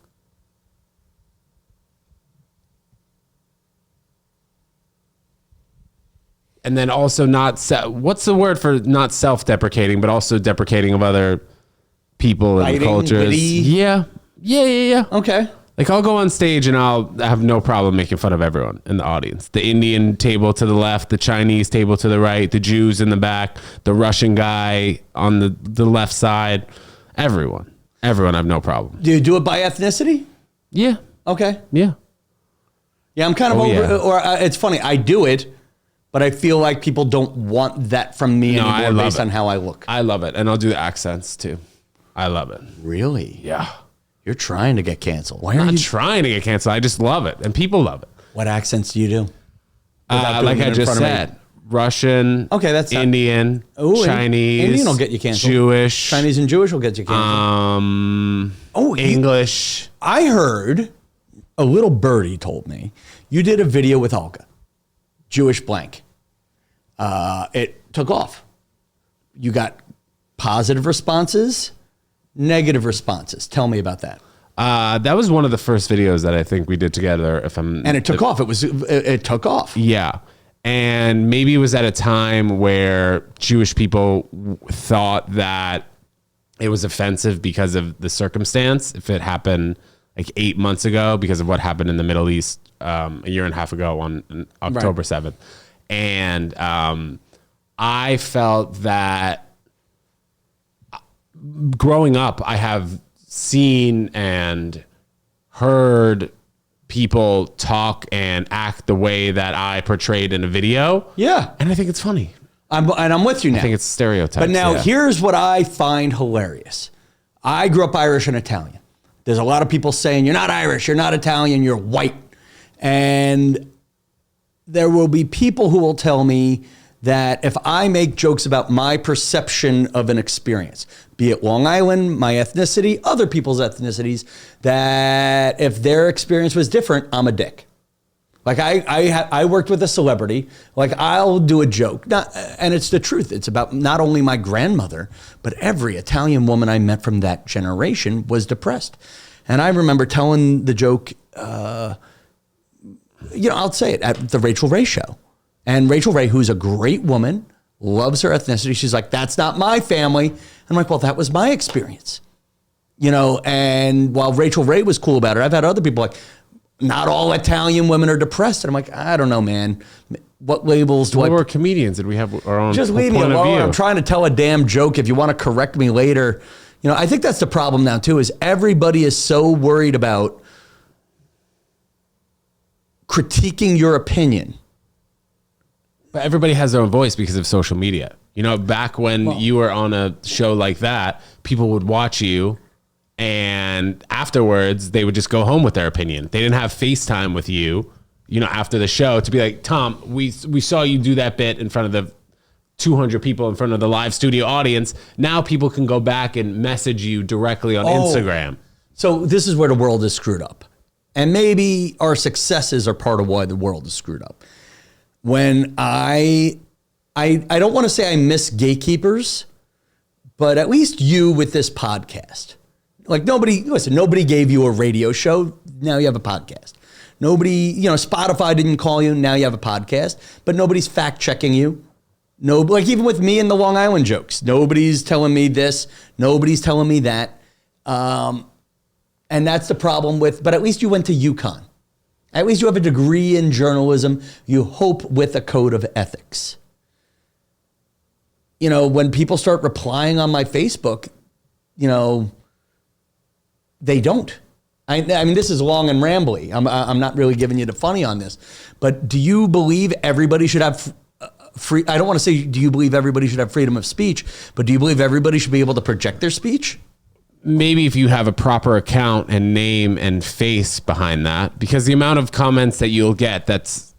and then also not what's the word for not self-deprecating, but also deprecating of other people and Biting, cultures. witty. Yeah. Okay. Like I'll go on stage and I'll have no problem making fun of everyone in the audience. The Indian table to the left, the Chinese table to the right, the Jews in the back, the Russian guy on the left side. Everyone I have no problem. Do you do it by ethnicity? Yeah. Okay. Yeah. Yeah, I'm kind of over. yeah. Or it's funny, I do it, but I feel like people don't want that from me No, I anymore love based it. on how I look. I love it. And I'll do the accents too. I love it. Really? Yeah. You're trying to get canceled. Why I'm are not you? trying to get canceled. I just love it. And people love it. What accents do you do? Without doing Like it I in just front of me. said, Russian, Okay, that's not- Indian, Ooh, Chinese, Indian will get you canceled. Jewish, Chinese and Jewish will get you canceled. English. I heard a little birdie told me you did a video with Olga, Jewish blank. It took off. You got positive responses, negative responses. Tell me about that. That was one of the first videos that I think we did together. And it took off. It took off. Yeah. And maybe it was at a time where Jewish people thought that it was offensive because of the circumstance. If it happened like 8 months ago because of what happened in the Middle East a year and a half ago on October 7th. And I felt that growing up, I have seen and heard people talk and act the way that I portrayed in a video. Yeah. And I think it's funny. I'm with you now. I think it's stereotypes. But now yeah. here's what I find hilarious. I grew up Irish and Italian. There's a lot of people saying, you're not Irish, you're not Italian, you're white. And there will be people who will tell me that if I make jokes about my perception of an experience, be it Long Island, my ethnicity, other people's ethnicities, that if their experience was different, I'm a dick. Like I worked with a celebrity, like I'll do a joke, and it's the truth. It's about not only my grandmother, but every Italian woman I met from that generation was depressed. And I remember telling the joke, I'll say it at the Rachel Ray show. And Rachel Ray, who's a great woman, loves her ethnicity. She's like, that's not my family. I'm like, well, that was my experience. And while Rachel Ray was cool about it, I've had other people like, not all Italian women are depressed. And I'm like, I don't know, man. What labels do We're comedians and we have our own just leave me point of alone. view. I'm trying to tell a damn joke. If you want to correct me later, I think that's the problem now too, is everybody is so worried about critiquing your opinion. But everybody has their own voice because of social media. Back when you were on a show like that, people would watch you and afterwards they would just go home with their opinion. They didn't have FaceTime with you, after the show to be like, Tom, we saw you do that bit in front of the 200 people in front of the live studio audience. Now people can go back and message you directly on Instagram. So this is where the world is screwed up. And maybe our successes are part of why the world is screwed up. When I don't want to say I miss gatekeepers, but at least you with this podcast. Like nobody gave you a radio show. Now you have a podcast. Nobody, Spotify didn't call you. Now you have a podcast, but nobody's fact checking you. No, like even with me and the Long Island jokes, nobody's telling me this. Nobody's telling me that. And that's the problem but at least you went to UConn. At least you have a degree in journalism, you hope with a code of ethics. When people start replying on my Facebook, they don't. I mean, this is long and rambly. I'm not really giving you the funny on this. But do you believe everybody should have free? I don't want to say, do you believe everybody should have freedom of speech? But do you believe everybody should be able to project their speech? Maybe if you have a proper account and name and face behind that, because the amount of comments that you'll get that's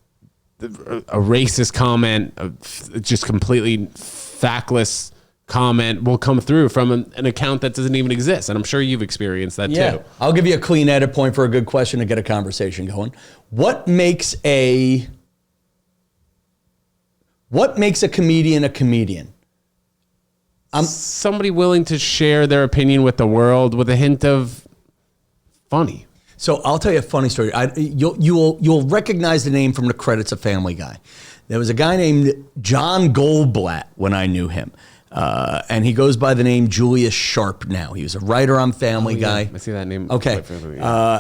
a racist comment, just completely factless comment will come through from an account that doesn't even exist. And I'm sure you've experienced that too. I'll give you a clean edit point for a good question to get a conversation going. What makes a comedian a comedian? Somebody willing to share their opinion with the world with a hint of funny. So I'll tell you a funny story. You'll recognize the name from the credits of Family Guy. There was a guy named John Goldblatt when I knew him. And he goes by the name Julius Sharp now. He was a writer on Family Guy. I see that name. Okay.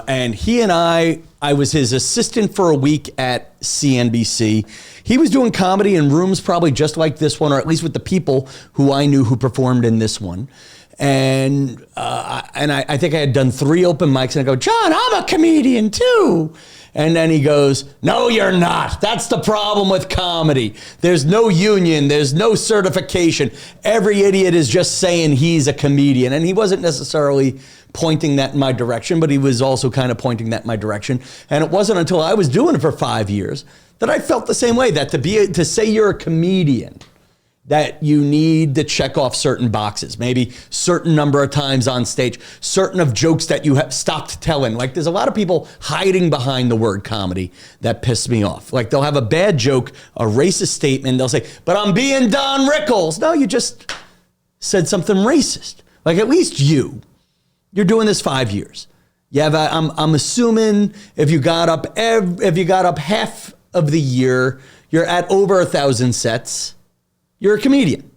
And he and I was his assistant for a week at CNBC. He was doing comedy in rooms probably just like this one, or at least with the people who I knew who performed in this one. And I think I had done 3 open mics, and I go, John, I'm a comedian too. And then he goes, no, you're not. That's the problem with comedy. There's no union. There's no certification. Every idiot is just saying he's a comedian. And he wasn't necessarily pointing that in my direction, but he was also kind of pointing that in my direction. And it wasn't until I was doing it for 5 years that I felt the same way, that to say you're a comedian, that you need to check off certain boxes, maybe certain number of times on stage, certain of jokes that you have stopped telling. Like there's a lot of people hiding behind the word comedy that piss me off. Like they'll have a bad joke, a racist statement. They'll say, but I'm being Don Rickles. No, you just said something racist. Like at least you're doing this 5 years. You have I'm assuming if you got up half of the year, you're at over 1,000 sets. You're a comedian.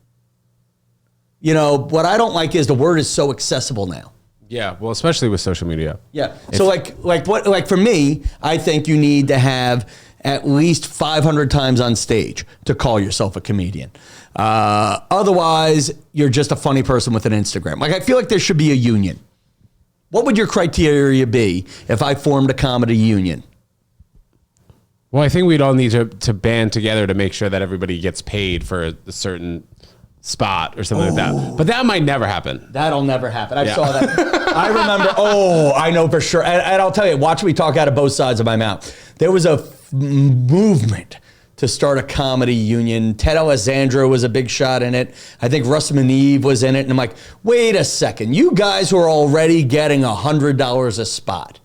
You know, what I don't like is the word is so accessible now. Yeah, well, especially with social media. Yeah. So like for me, I think you need to have at least 500 times on stage to call yourself a comedian. Otherwise, you're just a funny person with an Instagram. Like I feel like there should be a union. What would your criteria be if I formed a comedy union? Well, I think we'd all need to band together to make sure that everybody gets paid for a certain spot or something like that. But that might never happen. That'll never happen. I saw that. I remember, I know for sure. And I'll tell you, watch me talk out of both sides of my mouth. There was a movement to start a comedy union. Ted Alessandro was a big shot in it. I think Russ Maneve was in it. And I'm like, wait a second. You guys who are already getting $100 a spot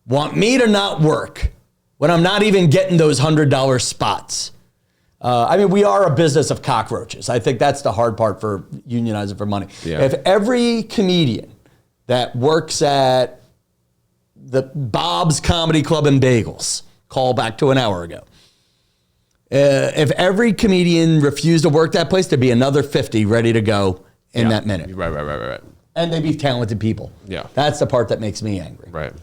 want me to not work when I'm not even getting those $100 spots. I mean, we are a business of cockroaches. I think that's the hard part for unionizing for money. Yeah. If every comedian that works at the Bob's Comedy Club and Bagels, call back to an hour ago, if every comedian refused to work that place, there'd be another 50 ready to go in that minute. Right. And they'd be talented people. Yeah. That's the part that makes me angry. Right.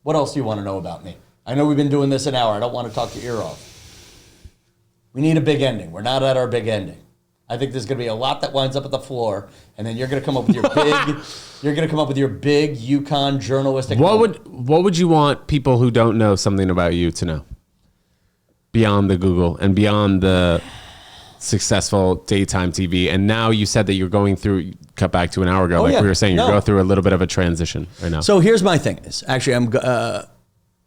What else do you want to know about me? I know we've been doing this an hour. I don't want to talk your ear off. We need a big ending. We're not at our big ending. I think there's going to be a lot that winds up at the floor, and then you're going to come up with your big Yukon journalistic. What would you want people who don't know something about you to know? Beyond the Google and beyond the successful daytime TV. And now you said that you're going through, cut back to an hour ago, we were saying, you're going through a little bit of a transition right now. So here's my thing is, actually,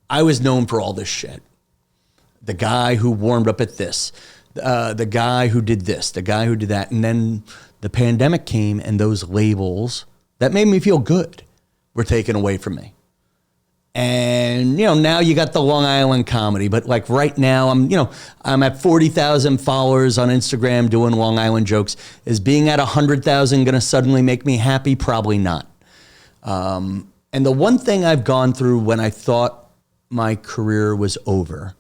I was known for all this shit. The guy who warmed up at this, the guy who did this, the guy who did that. And then the pandemic came and those labels that made me feel good were taken away from me. And, now you got the Long Island comedy, but like right now I'm at 40,000 followers on Instagram doing Long Island jokes. Is being at 100,000 going to suddenly make me happy? Probably not. And the one thing I've gone through when I thought my career was over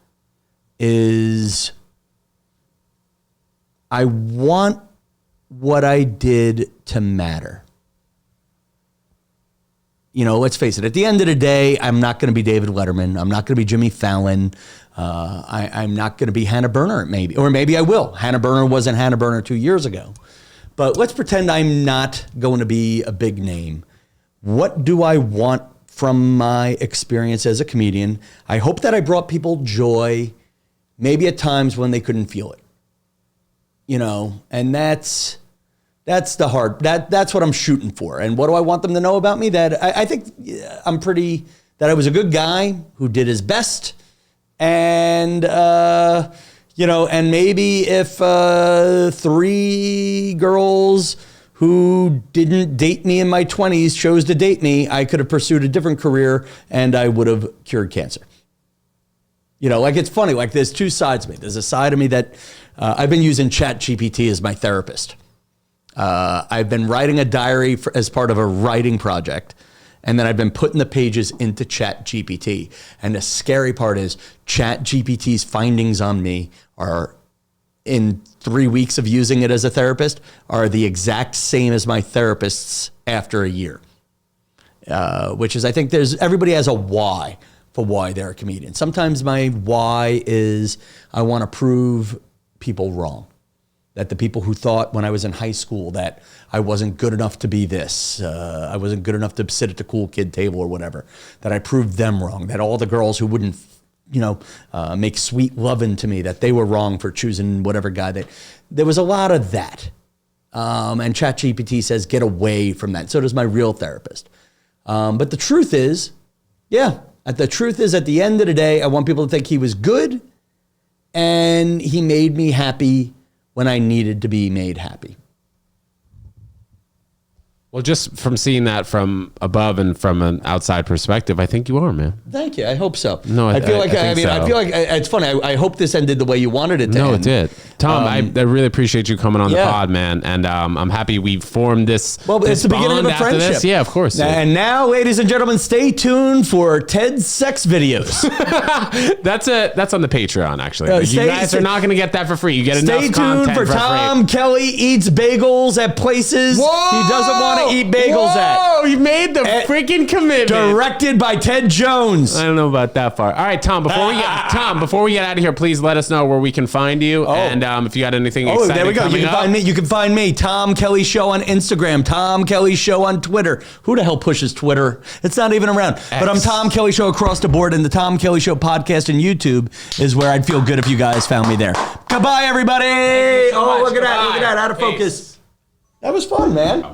is I want what I did to matter. Let's face it, at the end of the day, I'm not going to be David Letterman. I'm not going to be Jimmy Fallon. I'm not going to be Hannah Berner, or maybe I will. Hannah Berner wasn't Hannah Berner 2 years ago. But let's pretend I'm not going to be a big name. What do I want from my experience as a comedian? I hope that I brought people joy, maybe at times when they couldn't feel it. And that's the hard, that's what I'm shooting for. And what do I want them to know about me? That I think that I was a good guy who did his best And, and maybe if 3 girls who didn't date me in my 20s chose to date me, I could have pursued a different career and I would have cured cancer. It's funny, there's 2 sides of me. There's a side of me that I've been using ChatGPT as my therapist. I've been writing a diary as part of a writing project. And then I've been putting the pages into ChatGPT. And the scary part is ChatGPT's findings on me are, in 3 weeks of using it as a therapist, are the exact same as my therapist's after a year. Which is, I think everybody has a why for why they're a comedian. Sometimes my why is I want to prove people wrong. That the people who thought when I was in high school that I wasn't good enough to be this, I wasn't good enough to sit at the cool kid table or whatever, that I proved them wrong, that all the girls who wouldn't, make sweet loving to me, that they were wrong for choosing whatever guy there was a lot of that. And ChatGPT says, get away from that. So does my real therapist. But the truth is, at the end of the day, I want people to think he was good and he made me happy when I needed to be made happy. Well, just from seeing that from above and from an outside perspective, I think you are, man. Thank you. I hope so. No, I feel like I think so. I feel like it's funny. I hope this ended the way you wanted it to end. No, it did. Tom, I really appreciate you coming on the pod, man. And I'm happy we formed this. Well, it's the beginning of a friendship. This. Yeah, of course. And now, ladies and gentlemen, stay tuned for Ted's sex videos. That's on the Patreon, actually. You guys are not going to get that for free. You get enough content for Tom Kelly eats bagels at places he doesn't want to eat bagels at. Oh, you made the freaking commitment. Directed by Ted Jones. I don't know about that far. All right, Tom. Before we get out of here, please let us know where we can find you, and if you got anything exciting there we go. You can find me. You can find me, Tom Kelly Show on Instagram, Tom Kelly Show on Twitter. Who the hell pushes Twitter? It's not even around. But I'm Tom Kelly Show across the board, and the Tom Kelly Show podcast and YouTube is where I'd feel good if you guys found me there. Goodbye, everybody. Thank you so much. Look at that. Look at that. Out of focus. That was fun, man.